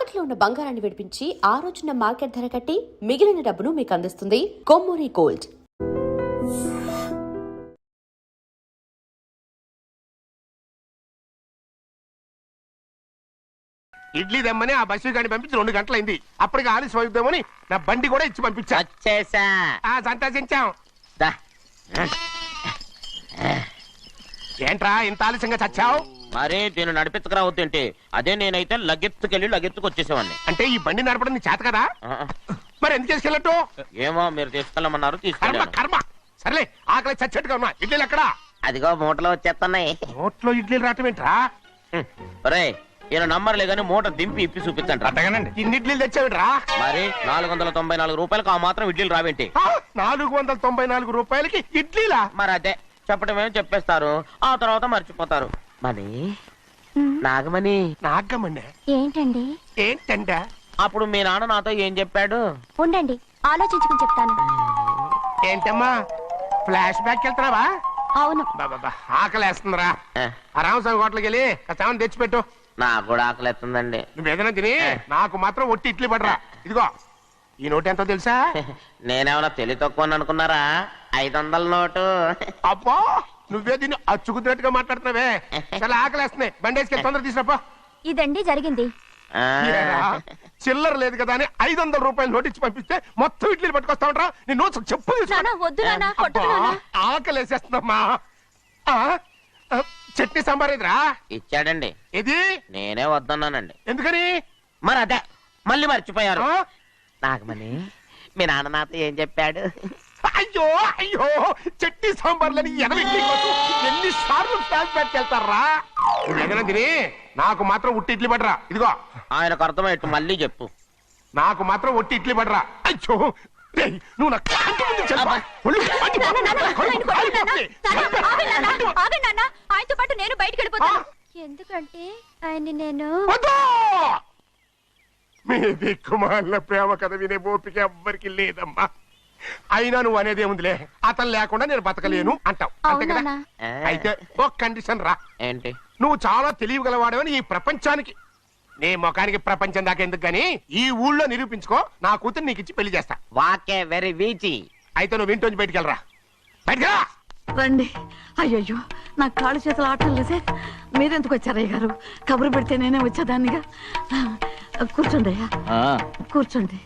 తాకట్లో ఉన్న బంగారాన్ని విడిపించి ఆ రోజున మార్కెట్ ధర కట్టి మిగిలిన డబ్బును మీకు అందిస్తుంది కొమ్మూరి గోల్డ్. ఇడ్లీ దమ్మని ఆ బస్సు గాని పంపించి 2 గంటలైంది. అప్పటికి ఆలస్యం అవుతామని నా బండి కూడా ఇచ్చి పంపించా. సంతోషించాం. ఏంట్రా ఇంత ఆలస్యంగా చచ్చావు? మరే నేను నడిపించకరావద్దేంటి? అదే నేనైతే లగెత్తుకెళ్ళి లగెత్తుకొచ్చేసేవాడిని. అంటే ఈ బండి నడపడం నీ చేత కదా? మరి ఎందుకు తీసుకెళ్ళట్టు? ఏమో మీరు తీసుకెళ్ళమన్నారు, కర్మ తీసుకెళ్ళాను. కర్మ. సర్లే ఆకలి చచ్చేట్టుగా ఉన్నా. ఇడ్లీలు ఎక్కడా? అదిగో మూటలో వచ్చేస్తున్నాయి. నోట్లో ఇడ్లీలు రావటం ఏంట్రా? రే ఈయన నంబర్లే గానీ మూట దింపి ఇప్పి చూపించండి. అట్టగానండి. ఇన్ని ఇడ్లీలు తెచ్చావిడ్రా? మరి 494 రూపాయలకు ఆ మాత్రం ఇడ్లీలు రావేంటి? 494 రూపాయలకి ఇడ్లీలా? మరి అదే చెప్పడమేమో చెప్పేస్తారు, ఆ తర్వాత మర్చిపోతారు. మరి నాగమణి నాగమ్మండి. ఏంటండి? ఏంటంట? అప్పుడు మీ నాన్న నాతో ఏం చెప్పాడు? ఉండండి, ఆలోచించుకుని చెప్తాను. ఏంటమ్మా ఫ్లాష్ బ్యాక్ వెళ్తున్నావా? అవును. బాబా ఆకలి వేస్తుందిరా. ఆ రామస్వామి హోటల్కి వెళ్ళి కాస్త తెచ్చిపెట్టు. నాకు కూడా ఆకలి ఎత్తుందండి. నువ్వేదైనా తిని నాకు మాత్రం ఒట్టి ఇడ్లీ పడరా. ఇదిగో ఈ నోటు ఎంతో తెలుసా? నేనేమన్నా తెలివి తక్కువ అనుకున్నారా? 500 నోటు. అబ్బో నువ్వే దీన్ని అచ్చుకుతున్నట్టుగా మాట్లాడుతున్నావే. చాలా ఆకలి వేస్తున్నాయి. బండేసుకెళ్ళి తొందర తీసినప్ప. ఇదండి జరిగింది. చిల్లర లేదు కదా అని 500 రూపాయలు నోటు ఇచ్చి పంపిస్తే మొత్తం ఇడ్లీలు పట్టుకొస్తా ఉంటా. నీ నోట్స్ చెప్పు. ఆకలి వేసేస్తుందమ్మా. చట్నీ సాంబార్ ఎదురా ఇచ్చాడండి. ఇది నేనే వద్దన్నానండి. ఎందుకని? మరి అదే మళ్ళీ మర్చిపోయారు. నాగమణి మీ నాన్న నాతో ఏం చెప్పాడు? అయ్యో అయ్యో చట్నీ సాంబార్లని ఎన్నిసార్లు ఫ్లాష్ బ్యాక్ వెళ్తారా? నువ్వేదైనా తిని నాకు మాత్రం ఉట్టి ఇడ్లీ పడరా. ఇదిగో ఆయనకు అర్థమయ్యట్టు మళ్ళీ చెప్పు. నాకు మాత్రం ఒట్టి ఇడ్లీ పడరా. అయ్యో నువ్వు నాకు ఆయనతో పాటు నేను బయటకు వెళ్ళిపోతాను. ఎందుకంటే ఆయన నేను మీ దిక్కుమాలిన ప్రేమ కథ వినే ఓపిక ఎవ్వరికి లేదమ్మా. అయినా నువ్వు అనేదేముందిలే, అతను లేకుండా నేను బతకలేను అంటావు అంతే కదా? అయితే ఒక కండిషన్ రా. ఏంటి? నువ్వు చాలా తెలియగలవాడవని ఈ ప్రపంచానికి, నీ ముఖానికి ప్రపంచం దాకా ఎందుకు గాని ఈ ఊళ్ళో నిరూపించుకో. నా కూతురు నీకు ఇచ్చి పెళ్లి చేస్తా. వాకే వెరీ వీచి. అయితే నువ్వు ఇంటి బయటికెళ్ళరా. బయటకెళ్ళా రండి. అయ్యయ్యో నాకు కాళ్ళు చేతులు ఆటలు లేసే. మీరెందుకు వచ్చారయ్య గారు? కబురు పెడితే నేనే వచ్చేదాన్నిగా. కూర్చోండి అయ్యా, కూర్చోండి.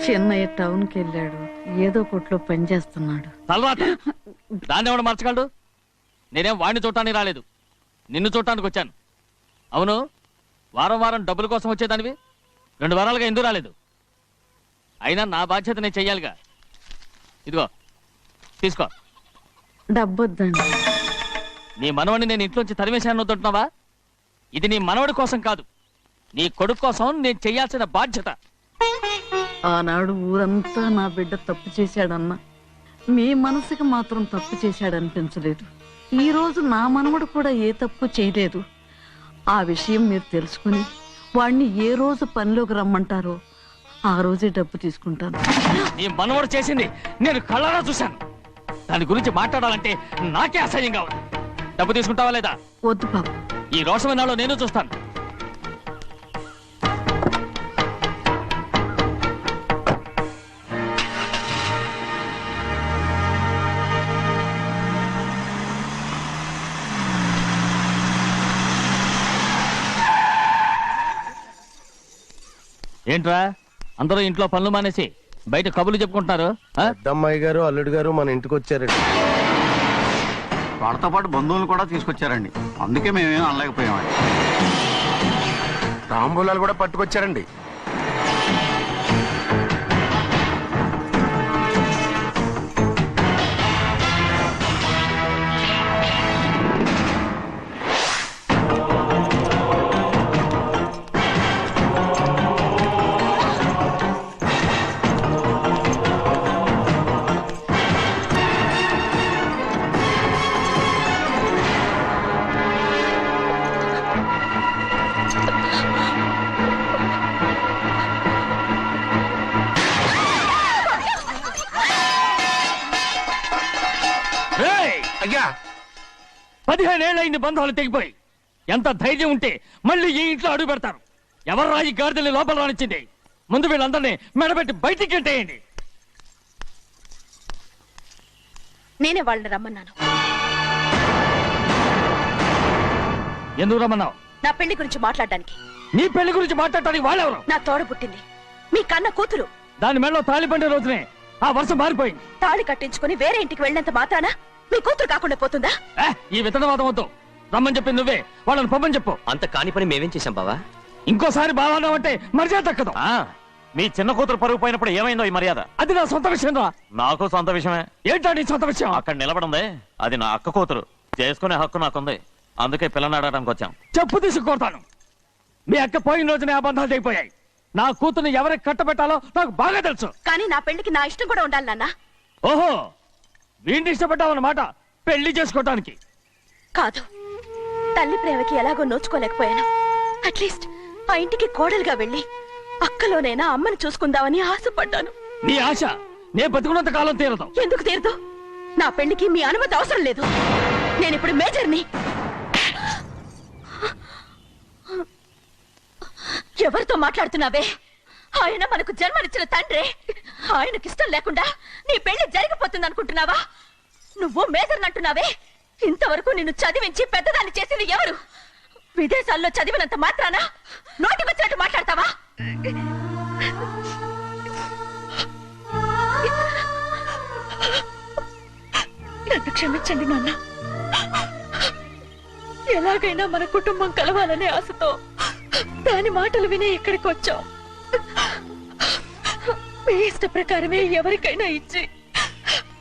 చిన్నయ్య టౌన్కి వెళ్ళాడు, ఏదో కొట్లో పని చేస్తున్నాడు. దాన్ని ఎవడు మర్చగలడు? నేనేం వాడిని చూడటానికి రాలేదు, నిన్ను చూడటానికి వచ్చాను. అవును, వారం వారం డబ్బుల కోసం వచ్చేదానివి 2 వారాలుగా ఎందుకు రాలేదు? అయినా నా బాధ్యత నేను చెయ్యాలిగా. ఇదిగో తీసుకో. డబ్బొద్దండి. నీ మనవడిని నేను ఇంట్లోంచి తరిమేశాను వద్దంటున్నావా? ఇది నీ మనవడి కోసం కాదు, నీ కొడుకు కోసం నేను చెయ్యాల్సిన బాధ్యత. ఆనాడు ఊరంతా నా బిడ్డ తప్పు చేశాడన్నా, మీ మనసుకి మాత్రం తప్పు చేశాడనిపించలేదు. ఈ రోజు నా మనవడు కూడా ఏ తప్పు చేయలేదు. ఆ విషయం మీరు తెలుసుకుని వాడిని ఏ రోజు పనిలోకి రమ్మంటారో ఆ రోజే డబ్బు తీసుకుంటాను. నీ మనవడు చేసింది నేను కళ్ళారా చూశాను. దాని గురించి మాట్లాడాలంటే నాకే అసహ్యంగా ఉంది. డబ్బు తీసుకుంటావా లేదా? వద్దు బాబు. ఈ రోషమైనాలో నేను చూస్తాను. ఏంట్రా అందరూ ఇంట్లో పనులు మానేసి బయట కబుర్లు చెప్పుకుంటున్నారు? పెద్దమ్మాయి గారు అల్లుడు గారు మన ఇంటికి వచ్చారండి. వాళ్ళతో పాటు బంధువులు కూడా తీసుకొచ్చారండి, అందుకే మేమేం అనలేకపోయామండి. తాంబూలాలు కూడా పట్టుకొచ్చారండి. అయ్యా 15 ఏళ్ళైంది బంధాలు తెగిపోయి. ఎంత ధైర్యం ఉంటే మళ్ళీ ఈ ఇంట్లో అడుగు పెడతారు? ఎవరు రాయి గాడిదల్ని లోపల రానిచ్చింది? ముందు వీళ్ళందరినీ మెడబెట్టి బయటికి గెంటేయండి. నేనే వాళ్ళని రమ్మన్నాను. ఎందుకు రమ్మన్నావు? నా పెళ్లి గురించి మాట్లాడడానికి. నీ పెళ్లి గురించి మాట్లాడటానికి వాళ్ళెవరు? నా తోడ పుట్టింది, మీ కన్న కూతురు. దాని మెడలో తాళి పండే రోజునే ఆ వర్షం మారిపోయింది. తాళి కట్టించుకుని వేరే ఇంటికి వెళ్ళినంత మాత్రాన మీ కూతురు కాకుండా పోతుందా? ఈ విత్తనవాదం వద్దు. రమ్మని చెప్పింది నువ్వే, వాళ్ళని పంపని చెప్పు. అంత కాని పని మేమేం చేశాం బావా? ఇంకోసారి బాగా అంటే మర్యాద తక్కదు. మీ చిన్న కూతురు పరుగు పోయినప్పుడు ఏమైందో ఈ మర్యాద? అది నా సొంత విషయం రా. నాకు సొంత విషయమే. ఏంటో నీ సొంత విషయం? అక్కడ నిలబడింది అది నా అక్క కూతురు. చేసుకునే హక్కు నాకుంది. అందుకే పిల్లని అడగడానికి వచ్చాం. చెప్పు తీసుకొడతాను. మీ అక్క పోయిన రోజునే అబద్ధాలు అయిపోయాయి. నా కూతుర్ని ఎవరికి కట్టబెట్టాలో నాకు బాగా తెలుసు. కానీ నా పెళ్లికి నా ఇష్టం కూడా ఉండాలి నాన్న. ఓహో, వీడిని ఇష్టపడ్డావన్నమాట పెళ్లి చేసుకోవటానికి. కాదు, తల్లి ప్రేమకి ఎలాగో నోచుకోలేకపోయాను. అట్లీస్ట్ ఆ ఇంటికి కోడలుగా వెళ్ళి అక్కలోనైనా అమ్మని చూసుకుందామని ఆశపడ్డాను. నీ ఆశ నే బతుకున్నంత కాలం తీరదు. ఎందుకు తీరదు? నా పెళ్లికి మీ అనుమతి అవసరం లేదు. నేను ఇప్పుడు మేజర్ని. ఎవరితో మాట్లాడుతున్నావే? ఆయన మనకు జన్మనిచ్చిన తండ్రి. ఆయనకిష్టం లేకుండా నీ పెళ్లి జరిగిపోతుంది అనుకుంటున్నావా? నువ్వు మేజర్ అంటున్నావే. ఇంతవరకు నిన్ను చదివించి పెద్దదాన్ని చేసింది ఎవరు? విదేశాల్లో చదివినంత మాత్రాన నోటికొచ్చినట్టు మాట్లాడతావా? నన్ను క్షమించండి నాన్న. ఎలాగైనా మన కుటుంబం కలవాలనే ఆశతో దాని మాటలు వినే ఇక్కడికి వచ్చాం. మీ ఇష్ట ప్రకారమే ఎవరికైనా ఇచ్చి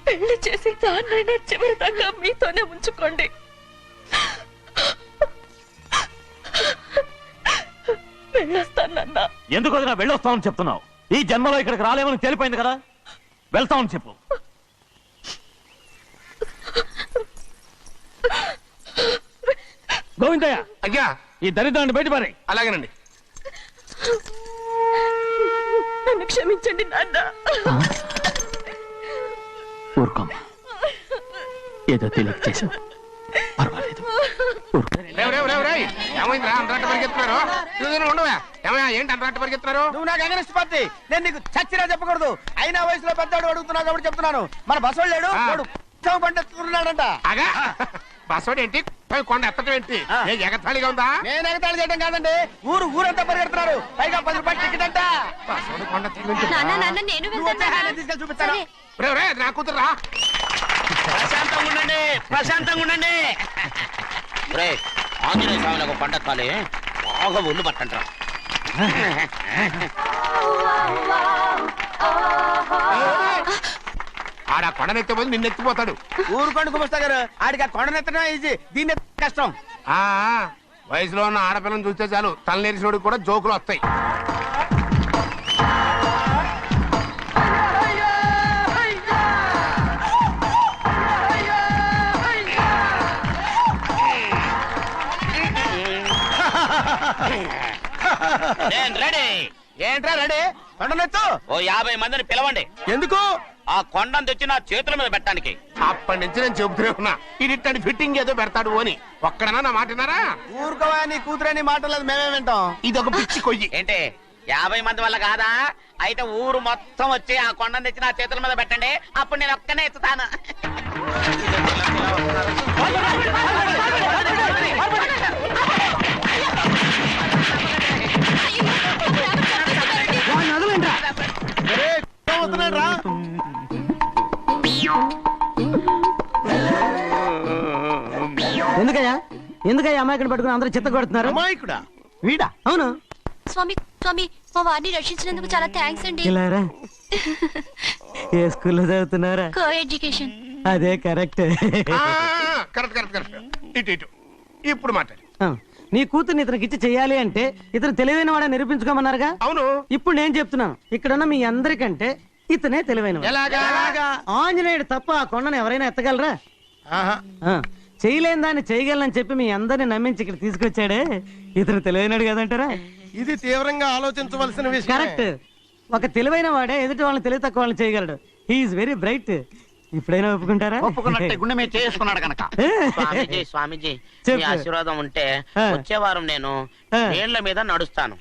పెళ్లి చేసి దాన్నైనా చివరి దాకా మీతోనే ఉంచుకోండి. వెళ్ళొస్తానన్నా. ఎందుకు వదినా వెళ్ళొస్తామని చెప్తున్నావు? ఈ జన్మలో ఇక్కడికి రాలేమని తెలిపోయింది కదా. వెళ్తామని చెప్పు. గోవిందయ్య, అయ్యా, ఈ దరిద్రాన్ని బయటపడే. అలాగేనండి. నన్ను క్షమించండి నాన్న. ఊరుకోమ్మా, ఏదో తెలియక చేసావు, పర్వాలేదు. ఏమైందిరా అంతరాట పరిగెత్తున్నారు? ఉండవా? ఏమయ్యా, ఏంటి అంతరాట పరిగెత్తున్నారు? నువ్వు నాకు అగనిస్ట్ పార్టీ. నేను నీకు చచ్చినా చెప్పకూడదు. అయినా వయసులో పెద్దవాడు అడుగుతున్నావు కాబట్టి చెప్తున్నాను. మన బసవాళ్ళు లేడు, వాడు పండిస్తున్నాడంట. అగా బస్సోడు ఏంటి, కొండ ఎత్తడం ఏంటి? ఎగతాళిగా ఉందా? నేను ఎగతాళి చేయడం కాదండి, ఊరంతా పరిగెడుతున్నారు. పైగా 10 రూపాయలు టికెట్ అంట. బస్సోడు కొండ నేను తీసుకెళ్ళి చూపిస్తాను. అది నా కూతురురా. ప్రశాంతంగా ఉండండి, ప్రశాంతంగా ఉండండి. ఆంజనేయ స్వామిలకు పండగ కాలే బాగా ఒళ్ళు పట్టంటారా. ఆడ కొండనెత్తే పోతే నిన్నెత్తిపోతాడు. ఊరుకోండి కుమస్తా గారు, ఆడికి ఆ కొండనెత్తడం ఈజీ, దీన్ని కష్టం. ఆ వయసులో ఉన్న ఆడపిల్లని చూస్తే చాలు తలనేరిసినోడికి కూడా జోకులు వస్తాయి. ఏంట్రా రెడీ? కొండనెత్తు. ఓ 50 మందిని పిలవండి. ఎందుకు? ఆ కొండను తెచ్చి నా చేతుల మీద పెట్టడానికి. అప్పటి నుంచి నేను చెబుతూనే ఉన్నా, ఇది ఫిట్టింగ్ ఏదో పెడతాడు అని. ఒక్కడనా నా మాట విన్నారా? ఊరుకోవా, నీ కూతురని మాటలేదు మేమే వింటాం. ఇది ఒక పిచ్చి కొయ్యి. ఏంటి 50 మంది వల్ల కాదా? అయితే ఊరు మొత్తం వచ్చి ఆ కొండను తెచ్చి నా చేతుల మీద పెట్టండి, అప్పుడు నేను ఒక్కనే ఎత్తుతాను. ఎందుకయ్యా అమాయకుని పట్టుకుని అందరూ చిత్త కొడుతున్నారు? అమాయకుడా? వీడా? అవును. స్వామి స్వామి, మా వారిని రక్షించినందుకు చాలా థ్యాంక్స్ అండి. ఇలారా, ఏ స్కూల్లో చదువుతున్నారా? Co education. అదే కరెక్ట్. కరెక్ట్. ఇటు ఇప్పుడు మాట్లాడు. నీ కూతుర్ని ఇతనికి ఇచ్చి చెయ్యాలి అంటే ఇతను తెలివైన వాడని నిరూపించుకోమన్నారుగా. అవును. ఇప్పుడు నేను చెప్తున్నాను, ఇక్కడున్న మీ అందరికంటే ఇతనే తెలివైన వాడు. ఎలాగా? ఆంజనేయుడు తప్ప ఆ కొండను ఎవరైనా ఎత్తగలరా? చేయలేని దాన్ని చేయగలనని చెప్పి మీ అందరిని నమ్మించి ఇక్కడ తీసుకొచ్చాడే, ఇతను తెలివైనడు కదంటారా? ఇది తీవ్రంగా ఆలోచించవలసిన విషయం. కరెక్ట్. ఒక తెలివైన వాడే ఎదుటి వాళ్ళని తెలివి తక్కువ వాళ్ళని చేయగలడు. He is very bright. ఇప్పుడైనా ఒప్పుకుంటారా? ఒప్పుకున్నట్టే గుండె మీద చేసుకున్నాడు కనుక. స్వామీజీ స్వామీజీ చెప్పు. మీ ఆశీర్వాదం ఉంటే ఆ. వచ్చే వారం నేను ఆ. నీళ్ల మీద నడుస్తాను,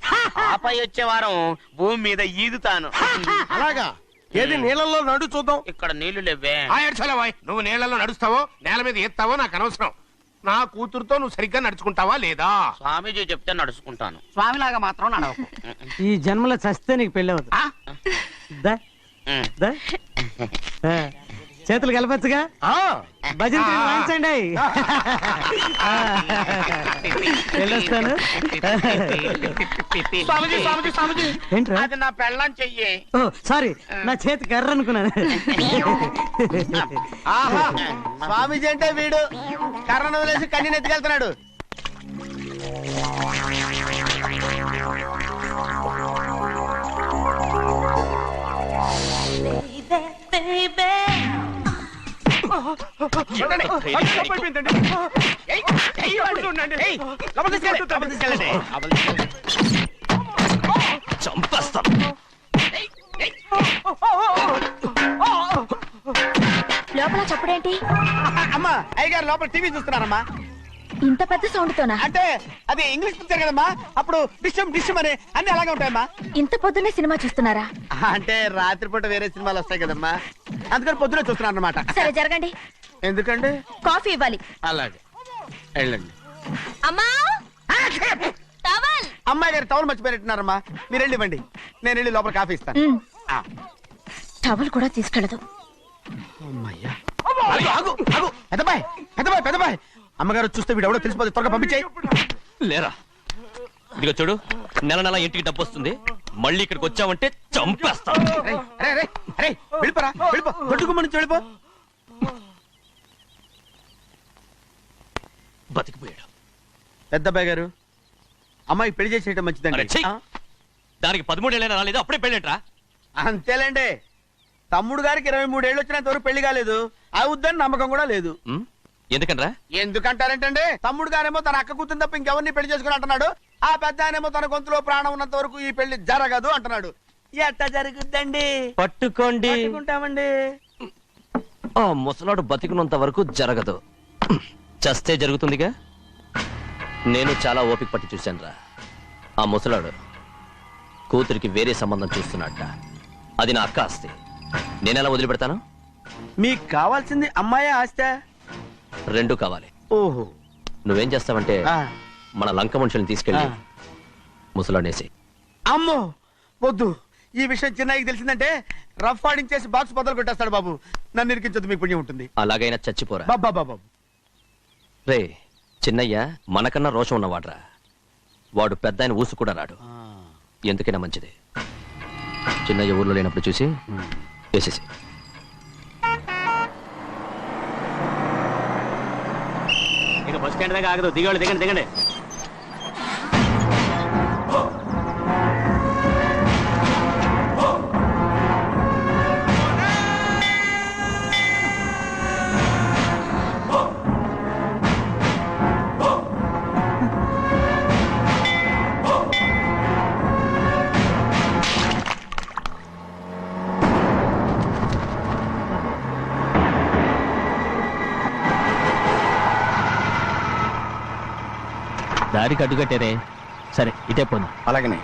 ఆపై వచ్చే వారం భూమి మీద ఈదుతాను. అలాగా ఏది నీళ్ళల్లో నడు చూద్దాం. ఇక్కడ నీళ్లు లేవే. నువ్వు నీళ్లలో నడుస్తావో నేల మీద ఎత్తావో నాకు అనవసరం. నా కూతురుతో నువ్వు సరిగ్గా నడుచుకుంటావా లేదా? స్వామీజీ చెప్తే నడుచుకుంటాను. స్వామిలాగా మాత్రం నడవకు. ఈ జన్మలో చస్తే నీకు పెళ్ళి అవుతుంది. ఆ? దా, ఉమ్. దా. ఆ, చేతులు కలపచ్చుగా. భజన తీరు వాయించండి. వెళ్ళొస్తాను. స్వామీజీ స్వామీజీ స్వామీజీ ఏంట్రా? అది నా పెళ్ళం చెయ్యి. ఓ సారీ, నా చేతి కర్ర అనుకున్నాను. ఆహా, స్వామీజీ అంటే వీడు కర్రను వదిలేసి కన్నీ ఎత్తుకెళ్తున్నాడు. చంపేస్తాను. లోపల చప్పుడేంటి? అమ్మా అయ్యగారు లోపల టీవీ చూస్తున్నారమ్మా. ఇంత పెద్ద సౌండ్ తోనా? అంటే అది ఇంగ్లీష్ పిక్చర్ కదమ్మా, అప్పుడు డిషం డిషం అని అన్ని అలాగే ఉంటాయమ్మా. ఇంత పొద్దున్నే సినిమా చూస్తున్నారా? అంటే రాత్రిపూట వేరే సినిమాలు వస్తాయి కదమ్మా, అందుకని పొద్దునే చూస్తున్నాను అనమాట. సరే జరగండి, ఎందుకండి? కాఫీ ఇవ్వాలి. అలాగే వెళ్ళండి. అమ్మా టవల్. అమ్మాయి గారు టౌన్ మర్చిపోయినట్టున్నారమ్మా, మీరు వెళ్ళి ఇవ్వండి, నేను వెళ్ళి లోపల కాఫీ ఇస్తాను. ఆ. టవల్ కూడా తీసుకెళ్ళదు. అమ్మయ్యా. ఆగు, ఆగు, ఆగు. పెద్దబాయ్ పెద్దబాయ్ పెద్దబాయ్, అమ్మగారు చూస్తే వీడు ఎవడో తెలిసిపోతే త్వరగా పంపించేయి. లేరా, ఇదిగో చూడు, నెల నెల ఇంటికి డబ్బు వస్తుంది, మళ్ళీ ఇక్కడికి వచ్చావంటే చంపేస్తాను. అరే అరే అరే వెళ్ళిపోరా, వెళ్ళిపో, దొడ్డుకుమ్మ నుంచి వెళ్ళిపో. బతికిపోయాడు. పెద్దబాయ్ గారు, అమ్మాయి పెళ్లి చేసేయటం అరే, మంచిదండి. ఛీ! దానికి 13 ఏళ్ళైనా రాలేదు, అప్పుడే పెళ్ళేట్రా? అంతేలేండి, తమ్ముడు గారికి 23 ఏళ్ళు వచ్చినంత వరకు పెళ్లి కాలేదు, అవుద్దని నమ్మకం కూడా లేదు. ఎందుకనరా? ఎందుకంటారేంటండి, తమ్ముడు గారేమో తన అక్క కూతురు తప్ప ఇంకెవరిని పెళ్లి చేసుకుని అంటున్నాడు, ఆ పెద్ద ఆయనేమో తన గొంతులో ప్రాణం ఉన్నంత వరకు ఈ పెళ్లి జరగదు అంటున్నాడు. ఎట్టా జరుగుద్దండి? పట్టుకోండి. పట్టుకుంటామండి. ఆ ముసలాడు బతికినంత వరకు జరగదు, చస్తే జరుగుతుందిగా. నేను చాలా ఓపిక పట్టి చూశానురా. ఆ ముసలాడు కూతురికి వేరే సంబంధం చూస్తున్నట్ట. అది నా అక్క ఆస్తి, నేనెలా వదిలిపెడతాను? మీకు కావాల్సింది అమ్మాయి ఆస్తా? రెండూ కావాలి. ఓహో. నువ్వేం చేస్తావంటే ఆ. మన లంక మనుషుల్ని తీసుకెళ్ళి ఆ. ముసలాడేసి. అమ్మో వద్దు, ఈ విషయం చిన్నయ్యకి తెలిసిందంటే రఫ్ ఆడించేసి బాక్స్ బదులు కొట్టేస్తాడు బాబు. నన్ను ఇరికించొద్దు, మీకు పుణ్యం ఉంటుంది. అలాగైనా చచ్చిపోరా. బాబా బాబు. రే చిన్నయ్య మనకన్నా రోషం ఉన్నవాడ్రా, వాడు పెద్ద ఆయన ఊసు కూడా రాడు. ఎందుకైనా మంచిది చిన్నయ్య ఊర్లో లేనప్పుడు చూసి వేసేసి. ఇక బస్ స్టాండ్ దాకా ఆగదు, దిగండి దిగండి దిగండి. దారికి అడ్డుకట్టారే, సరే ఇటే పోను. అలాగనే.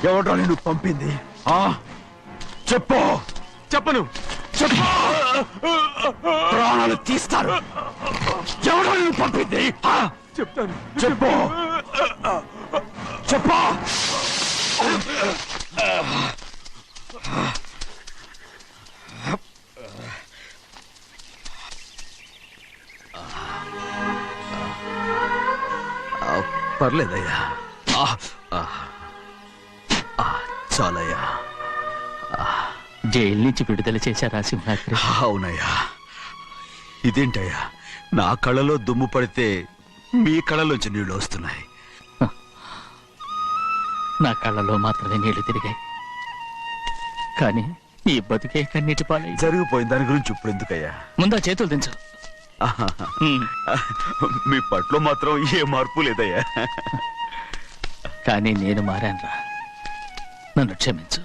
ఎవడో నిన్ను పంపింది? చెప్పు. చెప్పను. చెప్పు. ప్రాణాలు తీస్తారు. ఎవడో నిన్ను పంపింది? చెప్తాను. చెప్పు. చెప్పు. పర్లేదయ్యా. చాలయ్యా. జైలు నుంచి విడుదల చేశారా సింహాద్రి? అవునయ్యా. ఇదేంటయ్యా, నా కళ్ళలో దుమ్ము పడితే మీ కళ్ళలోంచి నీళ్లు వస్తున్నాయి. నా కళ్ళలో మాత్రమే నీళ్లు తిరిగాయి, కానీ ఈ బతుకే కన్నీటి పాలై. జరిగిపోయిన దాని గురించి ఇప్పుడు ఎందుకయ్యా? ముందా చేతులు దించు. మీ పట్లో మాత్రం ఏ మార్పు లేదయ్యా. కానీ నేను మారానురా, నన్ను క్షమించు.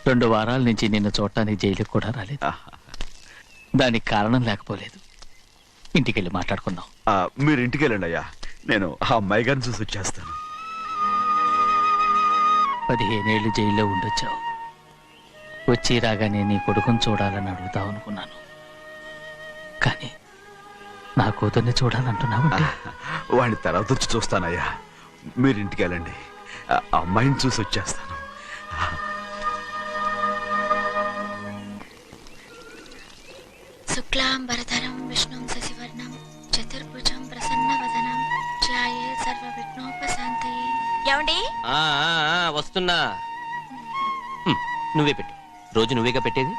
2 వారాల నుంచి నిన్ను చూడటానికి జైలుకి కూడా రాలేదు. దానికి కారణం లేకపోలేదు. ఇంటికెళ్ళి మాట్లాడుకుందాం. మీరు ఇంటికి వెళ్ళండి అయ్యా, నేను ఆ అమ్మాయి గారిని చూసి వచ్చేస్తాను. 15 ఏళ్ళు జైల్లో ఉండొచ్చావు. వచ్చి రాగానే నీ కొడుకుని చూడాలని అడుగుతావు అనుకున్నాను, కానీ నా కూతుర్ని చూడాలంటున్నావు. వాడిని తర్వాత వచ్చి చూస్తానయ్యా, మీరు ఇంటికి వెళ్ళండి. ఆ అమ్మాయిని చూసి వచ్చేస్తాను. శుక్లాంబరధరం విష్ణుం శశివర్ణం చతుర్భుజం ప్రసన్నవదనం ధ్యాయే సర్వవిఘ్నోపశాంతయే. ఏమండి? వస్తున్నా. నువ్వే పెట్టు. రోజు నువ్వేగా పెట్టేది.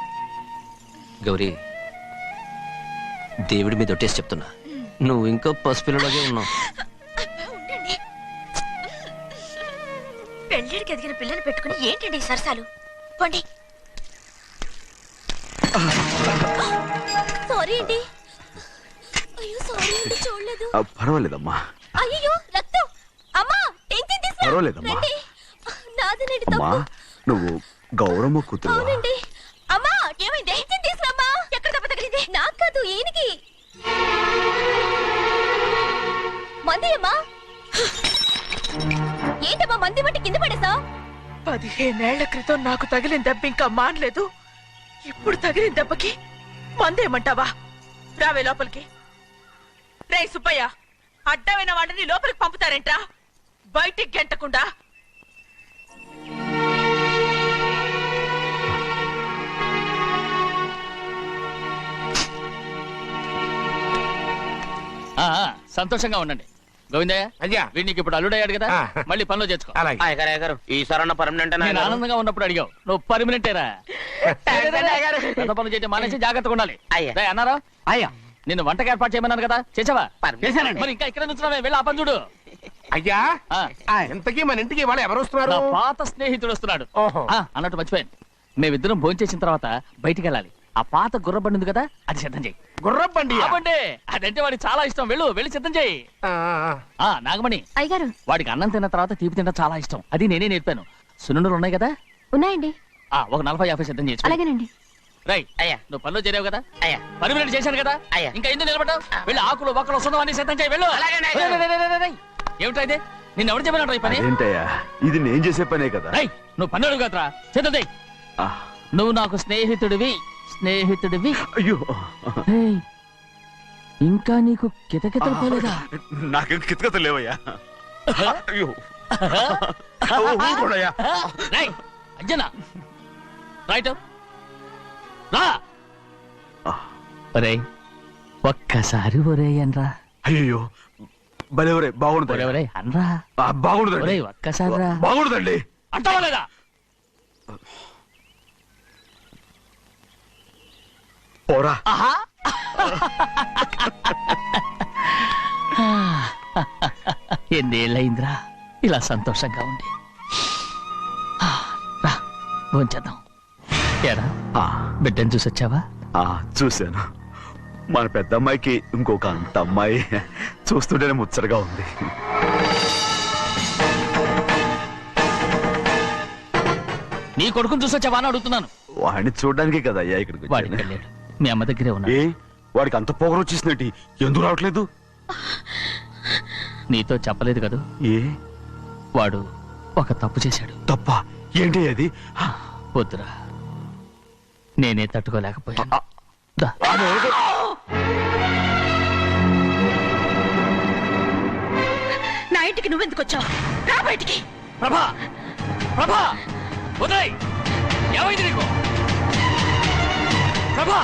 గౌరీ, దేవుడి మీద ఒట్టేసి చెప్తున్నా, నువ్వు ఇంకా పసిపిల్లలాగే ఉన్నావు. పెళ్ళిడికి ఎదిగిన పిల్లని పెట్టుకుని ఏంటండి ఈ సరసాలు? పోండి. సారీ అండి. అయ్యో సారీ అండి, చూడలేదు. పర్వాలేదమ్మా. అయ్యో రక్తం. అమ్మా టెన్షన్ తీసుకురా. పర్వాలేదమ్మా. నాదనండి అమ్మా, నువ్వు గౌరమ్మ కూతురు. అవునండి. అమ్మా ఏమైంది? టెన్షన్ తీసుకురామ్మా. ఎక్కడ దెబ్బ తగిలింది? నాకు కాదు, ఈయనకి. మంది అమ్మా. ఏంటమ్మా మంది బట్టి కింద పడేసా? 15 ఏళ్ల క్రితం నాకు తగిలిన దెబ్బ ఇంకా మానలేదు. ఇప్పుడు తగిలిన దెబ్బకి మందేమంటావా? రావే లోపలికి. రే సుబ్బయ్య, అడ్డమైన వాడిని లోపలికి పంపుతారేంట్రా? బయటికి గెంటకుండా. సంతోషంగా ఉండండి. గోవిందయ్య, అయ్యా, వీడికి ఇప్పుడు అల్లుడయ్యాడు కదా, మళ్ళీ పనిలో చేర్చుకో. ఈసారన్న పర్మనెంట్ నేను ఆనందంగా ఉన్నప్పుడు అడిగావు, నువ్వు పర్మనెంటేరా. పెద్ద పనులు చేయడం మానేసి జాగ్రత్తగా ఉండాలి. అన్నారా? అయ్యా, నిన్ను వంటకి ఏర్పాటు చేయమన్నాను కదా, చేసావా? మరి ఇంకా ఇక్కడ నుంచున్నావే, వెళ్ళి ఆ పని చూడు. అయ్యా, ఇంతకీ మన ఇంటికి వాళ్ళు ఎవరు వస్తున్నారు? నా పాత స్నేహితుడు వస్తున్నాడు. అన్నట్టు మర్చిపోయాను, మేమిద్దరం భోంచేసిన తర్వాత బయటికి వెళ్ళాలి. ఆ పాత గుర్రబండి ఉంది కదా, అది సిద్ధం చేయి. గుర్రబండి? అదంటే వాడికి చాలా ఇష్టం. వెళ్ళి సిద్ధం చేయి. నాగమణి, అయ్యగారు, వాడికి అన్నం తిన్న తర్వాత తీపి తినడం చాలా ఇష్టం. అది నేనే నేర్పాను. సున్నుండలు ఉన్నాయి కదా? ఉన్నాయండి. ఒక 40-50 సిద్ధం చేసి. అలాగేనండి. రైట్. అయ్యా, నువ్వు పనిలో చేరావు కదా, పర్మనెంట్ చేశాను కదా, ఇంకా ఎందుకు నిలబడ్డావు? వెళ్ళి ఆకులు బొక్కలు సున్నవన్నీ సిద్ధం చేయి. వెళ్ళు. ఏమిటా ఇది? నిన్ను ఎవరు చెప్పినట్టు ఈ పని? ఏంటయ్యా, ఇది నేను చేసే పనే కదా. నువ్వు పని అడుగు కదరా, సిద్ధం చేయి. నువ్వు నాకు స్నేహితుడివి. అయ్యో, ఇంకా నీకు కితకితలు పోలేదా? నాకేం కితకత లేవయ్యా. అయ్యో, అజ్జనా రైట్ రా. ఒరేయ్, ఒక్కసారి ఒరేయ్ అనరా. అయ్యో, భలే బాగుండదు. ఒరేయ్ అనరా. బాగుండదండి. ఒక్కసారి రా. బాగుండదండి. అంటావా లేదా? పోరా. ఎన్నేళ్ళయిందిరా ఇలా సంతోషంగా ఉండి. రా, భోంచేద్దాం. ఏరా, బిడ్డను చూసొచ్చావా? చూశాను. మన పెద్ద అమ్మాయికి ఇంకొక అంత అమ్మాయి. చూస్తుంటేనే ముచ్చటగా ఉంది. నీ కొడుకుని చూసొచ్చావా అని అడుగుతున్నాను. వాడిని చూడడానికి కదా అయ్యా ఇక్కడికి వాడికి వెళ్ళాడు. మీ అమ్మ దగ్గరే ఉన్నా. వాడికి అంత పొగరు వచ్చేసినట్టు ఎందుకు రావట్లేదు? నీతో చెప్పలేదు కదా. ఏ, వాడు ఒక తప్పు చేశాడు. తప్ప ఏంటి అది? వద్దురా, నేనే తట్టుకోలేకపోయాను. దా. నా ఇంటికి నువ్వెందుకు వచ్చావు? రా బయటికి. ప్రభా, ప్రభా, ఉదయ్, ఏమైంది నీకు? ప్రభా,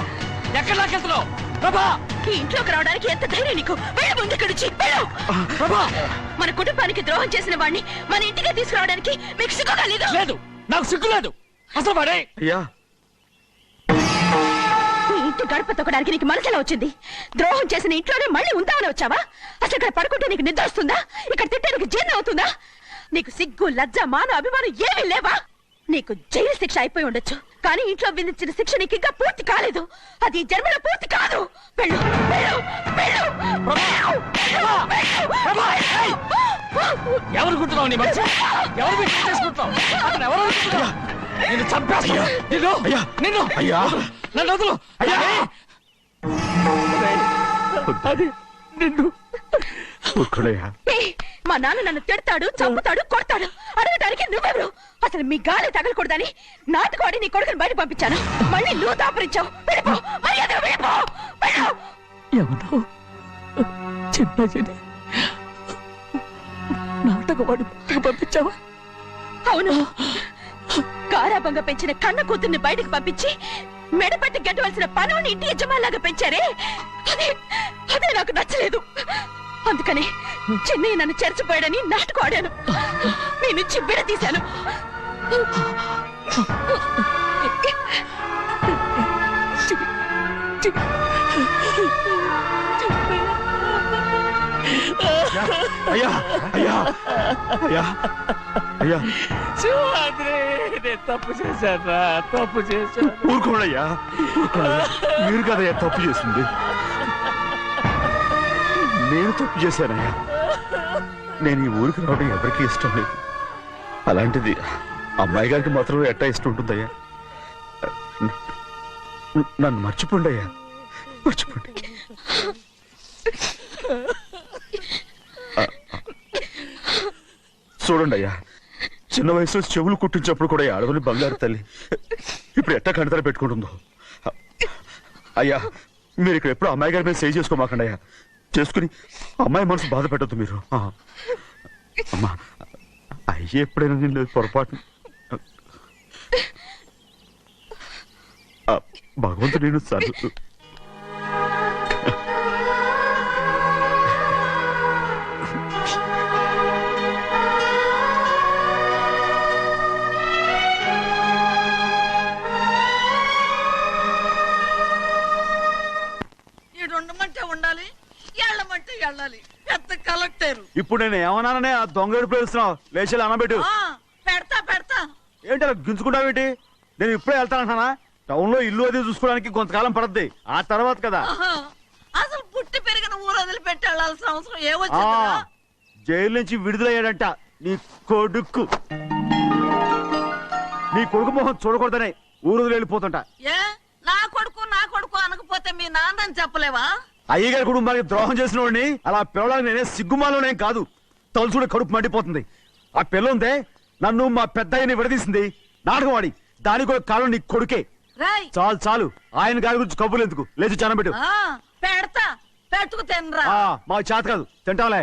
ఎక్కడ లాకెళ్తున్నావు? ప్రభా, ఈ ఇంట్లోకి రావడానికి ఎంత ధైర్యం నీకు? వెళ్ళు ముందు ఇక్కడి నుంచి, వెళ్ళు. ప్రభా, మన కుటుంబానికి ద్రోహం చేసిన వాడిని మన ఇంటికి తీసుకురావడానికి మీకు సిగ్గు కాలేదు? లేదు, నాకు సిగ్గు లేదు. అసలు వాడే అయ్యా, ఈ ఇంటి గడప తొక్కడానికి నీకు మనసులో వచ్చింది. ద్రోహం చేసిన ఇంట్లోనే మళ్ళీ ఉందామని వచ్చావా? అసలు ఇక్కడ పడుకుంటే నీకు నిద్ర వస్తుందా? ఇక్కడ తింటే నీకు జీర్ణం అవుతుందా? నీకు సిగ్గు, లజ్జ, మాన, అభిమానం ఏమీ లేవా? నీకు జైలు శిక్ష అయిపోయి ఉండొచ్చు, కానీ ఇంట్లో విధించిన శిక్ష నీకు ఇంకా పూర్తి కాలేదు. అది ఈ జన్మలో పూర్తి కాదు. వెళ్ళు, వెళ్ళు, వెళ్ళు. ఎవరు గుర్తున్నావు? నీ మంచి ఎవరు చేసుకుంటావు? అతను ఎవరు అనుకుంటున్నావు? నిన్ను చంపేస్తా. నిన్ను నిన్ను అయ్యా, నన్ను వదులు. అయ్యా, అది నిన్ను ఒక్కడయ్యా. ఏయ్, మా నాన్న నన్ను తిడతాడు, చంపుతాడు, కొడతాడు. అడగడానికి నువ్వెవరు? అసలు మీ గాలి తగలకూడదని నాటుకోడి నీ కొడుకుని బయట పంపించాను. మళ్ళీ నువ్వు దాపరించావు. వెళ్ళిపో, మర్యాదగా వెళ్ళిపో, వెళ్ళు. ఎవరో చిన్న చెడి నాటకవాడు పంపించావా? అవును, గారాబంగా పెంచిన కన్న కూతుర్ని బయటకు పంపించి మెడపట్టి గెట్టవలసిన పనుని ఇంటి యజమానిలాగా పెంచారే, అదే నాకు నచ్చలేదు. అందుకని చెన్నై నన్ను చెరచిపోయాడని నాటకం ఆడాను. మీ నుంచి విడదీశాను. అయ్యా, అయ్యా, అయ్యా, అయ్యా, శివాద్రి, నేను తప్పు చేశాను, తప్పు చేశాను. ఊరుకోడయ్యా, ఊరుకోడయ్యా. మీరు కదయ్యా తప్పు చేసింది. నేను తప్పు చేశానయ్యా. నేను ఈ ఊరికి రావడం ఎవరికీ ఇష్టం లేదు. అలాంటిది అమ్మాయి గారికి మాత్రం ఎట్టా ఇష్టం ఉంటుందయ్యా. నన్ను మర్చిపోండి అయ్యా, మర్చిపోండి. చూడండి అయ్యా, చిన్న వయసులో చెవులు కుట్టించినప్పుడు కూడా ఆడవని బంగారు తల్లి ఇప్పుడు ఎట్టా కంటతర పెట్టుకుంటుందో. అయ్యా, మీరు ఇక్కడ ఎప్పుడు అమ్మాయి గారి మీద సేవ్ చేసుకోమాకండి అయ్యా. చేసుకుని అమ్మాయి మనసు బాధ పెట్టద్దు మీరు. అమ్మా, అయ్యే ఎప్పుడైనా నేను పొరపాటు భగవంతుడు నేను సర్లు. ఉండాలి, ఎళ్ళమంటే వెళ్ళాలి. పెద్ద కలెక్టర్. ఇప్పుడు నేను ఏమన్నాననే ఆ దొంగ పిలుస్తున్నావు? లేచి అనబెట్టు. పెడతా పెడతా. ఏంటి అలా గించుకుంటావేంటి? నేను ఇప్పుడే వెళ్తానంటానా? టౌన్ లో ఇల్లు అది చూసుకోవడానికి కొంతకాలం పడద్ది, ఆ తర్వాత కదా. అసలు పుట్టి పెరిగిన ఊరు వదిలిపెట్టి వెళ్ళాల్సిన అవసరం ఏమొచ్చిందా? జైలు నుంచి విడుదలయ్యాడంట నీ కొడుకు. నీ కొడుకు మొహం చూడకూడదనే ఊరు వదిలి వెళ్ళిపోతుంటా. ఏ నా కొడుకు అనకపోతే మీ నాన్నని చెప్పలేవా? అయ్యగారి కుటుంబానికి ద్రోహం చేసిన వాడిని అలా పిల్లడానికి నేనే సిగ్గుమాలోనేం కాదు, తలుచుకుంటే కడుపు మండిపోతుంది. ఆ పిల్లందే నన్ను మా పెద్దయ్యని విడదీసింది. నాటకం ఆడి దానికి కూడా కారణం నీ కొడుకే. చాలు చాలు, ఆయన గారి గురించి కబుర్లు ఎందుకు? లేచి చనబెట్టు. పెడతా, పెట్టుకు తినరా. మా చేత కాదు, తింటాంలే.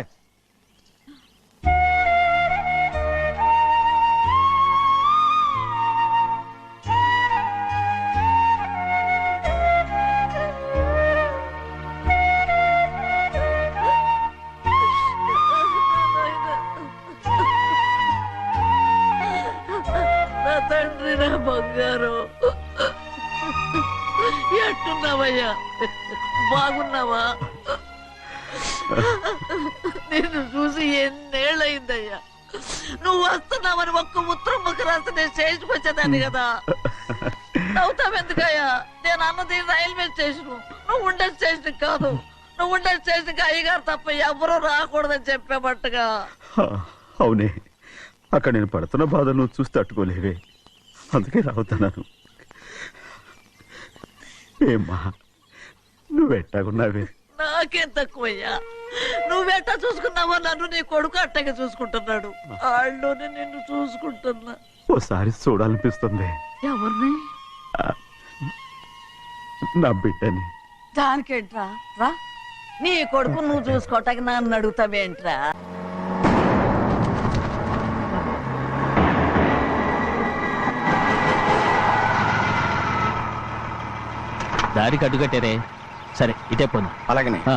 తండ్రి, నా బంగారు, ఎట్టున్నావయ్యా? బాగున్నావా? నిన్ను చూసి ఎన్నేళ్ళయిందయ్యా. నువ్వు వస్తున్నావని ఒక్క ఉత్తరం ముక్క రాస్తే నేను స్టేషన్కి వచ్చేదాన్ని కదా. నవ్వుతావెందుకయ్యా? నేను అన్నది రైల్వే స్టేషన్, నువ్వు ఉండే స్టేషన్ కాదు. నువ్వు ఉండే స్టేషన్కి అయ్యగారు తప్ప ఎవరూ రాకూడదని చెప్పేమట్టుగా. అవునే, అక్కడ నేను పడుతున్న బాధ నువ్వు చూసి తట్టుకోలేవే, అందుకే రావుతున్నాను. ఏమ్మా, నువ్వు ఎట్టాగున్నావే? నాకేం తక్కువయ్యా. నువ్వెట్టా చూసుకున్నావో నన్ను నీ కొడుకు అట్టగా చూసుకుంటున్నాడు. వాళ్ళలోనే నిన్ను చూసుకుంటున్నా. ఓసారి చూడాలనిపిస్తుంది ఎవరిని? నా బిడ్డని. దానికేంట్రా? రా, నీ కొడుకు నువ్వు చూసుకోవటానికి నన్ను అడుగుతావేంట్రా? దారికి అడ్డుకట్టారే. సరే ఇటే పోను. అలాగనే. ఆ